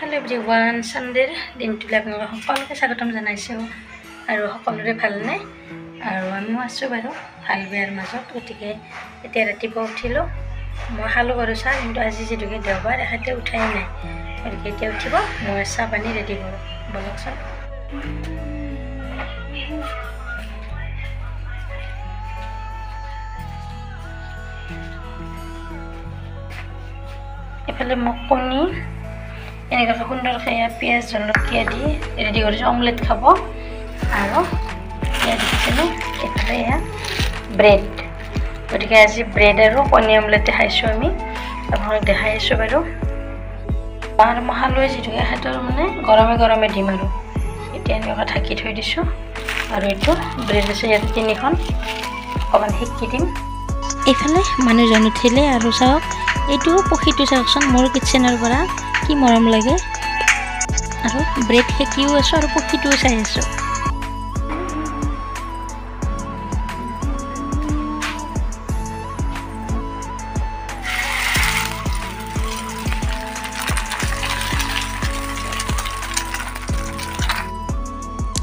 Hello everyone, Sunday দিনটোলৈ আপোনালোক সকলোকে স্বাগতম জনাইছোঁ আৰু সকলোৰে ভাল নে আৰু আমিও আছোঁ বাৰু ভাল বেয়াৰ মাজত গতিকে এতিয়া ৰাতিপুৱা উঠিলোঁ মই খালোঁ বাৰু চাহ কিন্তু আজি যেনেকৈ দেওবাৰ এখেতে উঠাই নাই গতিকে এতিয়া উঠিব মই চাহ পানী ৰেডি কৰোঁ বলকচোন এফালে মোক কণী এনেকৈ সুন্দৰকৈ পিঁয়াজ জলকীয়া দি ৰেডি কৰিছোঁ অমলেট খাব আৰু এয়া দেখিছেনে এফালে এয়া ব্ৰেড গতিকে আজি ব্ৰেড আৰু কণী অমলেটে খাইছোঁ আমি আপোনালোক দেখাই আছোঁ বাৰু আৰু মহালৈ যিটোকে এখেতৰ মানে গৰমে গৰমে দিম আৰু এতিয়া এনেকৈ ঢাকি থৈ দিছোঁ আৰু এইটো ব্ৰেড আছে ইয়াতে 3খন অকণমান শিকি দিম এইফালে মানুহজন উঠিলে আৰু চাওক এইটো পক্ষীটো চাওকচোন মোৰ কিটচেনৰ পৰা কি মৰম লাগে আৰু ব্ৰেড সেকিও আছোঁ আৰু পক্ষীটোও চাই আছোঁ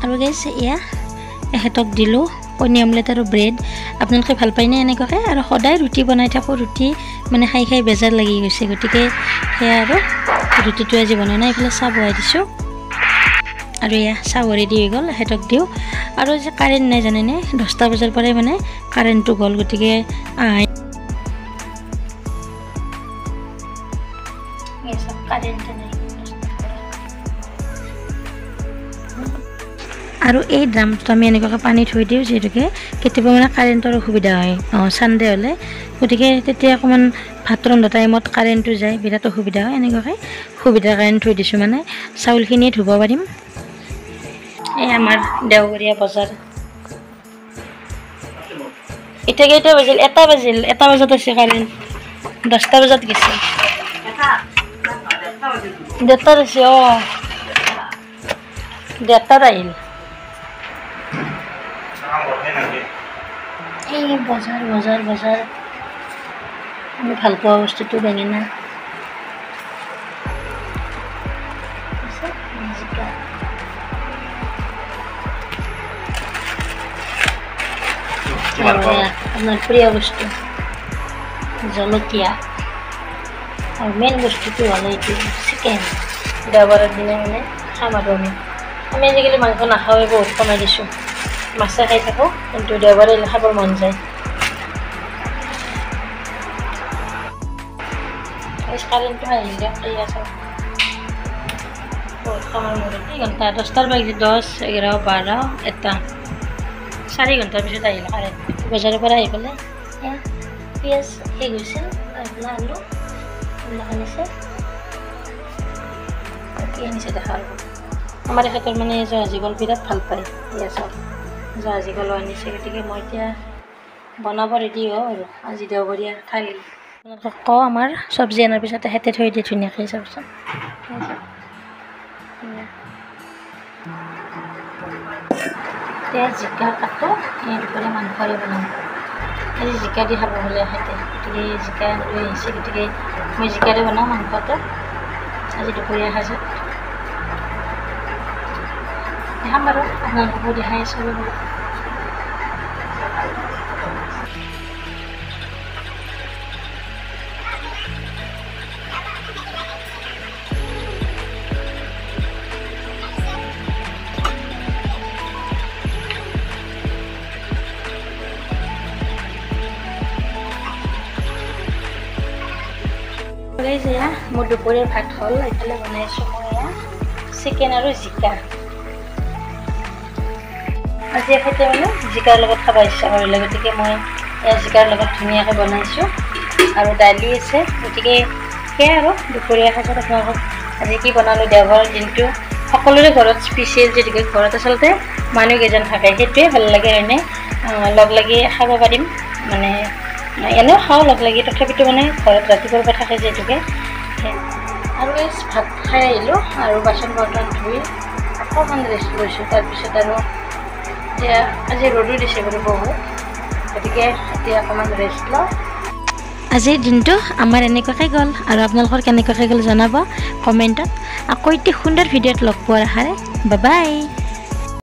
আৰু গাইছ এয়া এখেতক দিলোঁ কণী অমলেট আৰু ব্ৰেড আপোনালোকে ভাল পায়নে এনেকুৱাকৈ আৰু সদায় ৰুটি বনাই থাকোঁ ৰুটি মানে খাই খাই বেজাৰ লাগি গৈছে গতিকে সেয়া আৰু ৰুটিটো আজি বনোৱা নাই এইফালে চাহ বহাই দিছোঁ আৰু এয়া চাহ ৰেডি হৈ গ'ল এখেতক দিওঁ আৰু যে কাৰেণ্ট নাই জানেনে 10টা বজাৰ পৰাই মানে কাৰেণ্টটো গ'ল গতিকে আৰু এই ড্ৰামটোত আমি এনেকুৱাকৈ পানী থৈ দিওঁ যিহেতুকে কেতিয়াবা মানে কাৰেণ্টৰ অসুবিধা হয় ছানডে হ'লে গতিকে তেতিয়া অকণমান ভাত ৰন্ধা টাইমত কাৰেণ্টটো যায় বিৰাট অসুবিধা হয় এনেকুৱাকৈ সুবিধাৰ কাৰণে থৈ দিছোঁ মানে চাউলখিনি ধুব পাৰিম এই আমাৰ দেওবৰীয়া বজাৰ এতিয়া কেইটা বাজিল 1 বজাত আছে কাৰেণ্ট 10টা বজাত গৈছে 1:30 আছে দেৰটাত আহিল এই বজাৰ বজাৰ বজাৰ আমি ভাল পোৱা বস্তুটো বেঙেনা আপোনাৰ প্ৰিয় বস্তু জলকীয়া আৰু মেইন বস্তুটো হ'ল এইটো চিকেন দেওবাৰৰ দিনা মানে খাম আৰু আমি আজিকালি মাংস নাখাওঁৱে বহুত কমাই দিছোঁ মাছে খাই থাকোঁ কিন্তু দেওবাৰে খাবৰ মন যায় কাৰেণ্টটো আহিল দিয়ক ঠিক আছে বহুত সময় মূৰত ঘণ্টা 10টাৰ বাজি 10, 11, 12, 1 4 ঘণ্টাৰ পিছত আহিল কাৰেণ্ট বজাৰৰ পৰা আহি পেলাই পিঁয়াজ শেষ হৈছিল তাৰপৰা আলু এইবিলাক আনিছে কি আনিছে দেখা হ'ব আমাৰ এখেতৰ মানে জাহাজী কল বিৰাট ভাল পায় এয়া চাওক জাহাজী কলো আনিছে গতিকে মই এতিয়া বনাব ৰেডি হওঁ আৰু আজি দেওবৰীয়া ঠাই আপোনালোকক কওঁ আমাৰ চব্জি অনাৰ পিছত এখেতে থৈ দিয়ে ধুনীয়াকৈ চাবচোন এতিয়া জিকা কাটো এই দুপৰীয়া মাংসৰে বনাম আজি জিকা দি খাব হ'লে এখেতে গতিকে জিকা লৈ আহিছে গতিকে মই জিকাৰে বনাওঁ মাংসটো আজি দুপৰীয়া সাজত দেখাম বাৰু আপোনালোককো দেখাই আছোঁ বাৰু মোৰ দুপৰীয়াৰ ভাত হ'ল এইফালে বনাইছোঁ মই এয়া চিকেন আৰু জিকা আজি এখেতে মানে জিকাৰ লগত খাব ইচ্ছা কৰিলে গতিকে মই এয়া জিকাৰ লগত ধুনীয়াকৈ বনাইছোঁ আৰু দালি আছে গতিকে সেয়াই আৰু দুপৰীয়া সাজত আপোনালোকক আজি কি বনালোঁ দেওবাৰৰ দিনটো সকলোৰে ঘৰত স্পেচিয়েল যিহেতুকে ঘৰত আচলতে মানুহ কেইজন থাকে সেইটোৱে ভাল লাগে হয়নে লগ লাগি খাব পাৰিম মানে এনেও খাওঁ লগ লাগি তথাপিতো মানে ঘৰত ৰাতিপুৱাৰ পৰা থাকে যিহেতুকে আৰু এই ভাত খাই আহিলোঁ আৰু বাচন বৰ্তন ধুই অকণমান ৰেষ্ট লৈছোঁ তাৰপিছত আৰু এতিয়া আজি ৰ'দো দিছে বাৰু বহুত গতিকে এতিয়া অকণমান ৰেষ্ট লওঁ আজিৰ দিনটো আমাৰ এনেকুৱাকৈ গ'ল আৰু আপোনালোকৰ কেনেকুৱাকৈ গ'ল জনাব কমেণ্টত। আকৌ এটি সুন্দৰ ভিডিঅ'ত লগ পোৱাৰ আশাৰে বাই বাই।